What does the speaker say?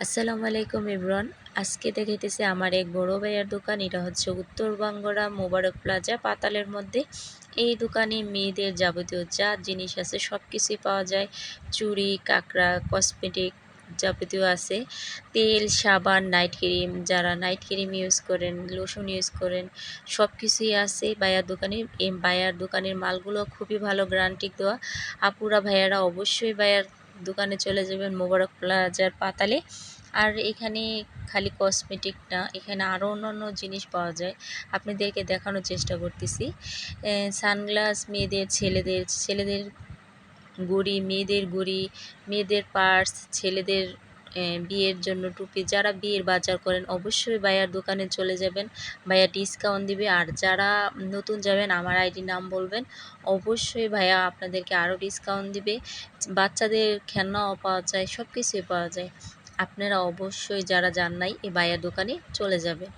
আসসালামু আলাইকুম এভরিওয়ান। আজকে দেখাইতেছি আমার এক বড় ভাইয়ার দোকান। এটা হচ্ছে উত্তর বাঙ্গরা মোবারক প্লাজা পাতালের মধ্যে। এই দোকানে মেয়েদের যাবতীয় যা জিনিস আছে সব কিছুই পাওয়া যায়। চুড়ি, কাঁকড়া, কসমেটিক যাবতীয় আছে। তেল, সাবান, নাইট ক্রিম, যারা নাইট ক্রিম ইউজ করেন, লোশন ইউজ করেন, সব কিছুই আছে ভাইয়ার দোকানে। এই ভাইয়ার দোকানের মালগুলো খুবই ভালো, গ্যারান্টি দেওয়া। আপুরা ভাইয়ারা অবশ্যই ভাইয়ার দোকানে চলে যাবেন মোবারক প্লাজার পাতালে। আর এখানে খালি কসমেটিক না, এখানে আরও অন্যান্য জিনিস পাওয়া যায়। আপনাদেরকে দেখানোর চেষ্টা করতেছি। সানগ্লাস মেয়েদের, ছেলেদের ঘড়ি, মেয়েদের ঘড়ি, মেয়েদের পার্স, ছেলেদের বিয়ের জন্য টুপি। যারা বিয়ের বাজার করেন অবশ্যই ভাইয়ার দোকানে চলে যাবেন, ভাইয়া ডিসকাউন্ট দিবে। আর যারা নতুন যাবেন আমার আইডি নাম বলবেন, অবশ্যই ভাইয়া আপনাদেরকে আরও ডিসকাউন্ট দিবে। বাচ্চাদের খেলনাও পাওয়া যায়, সব কিছুই পাওয়া যায়। আপনারা অবশ্যই যারা যান নাই এই ভাইয়ার দোকানে চলে যাবেন।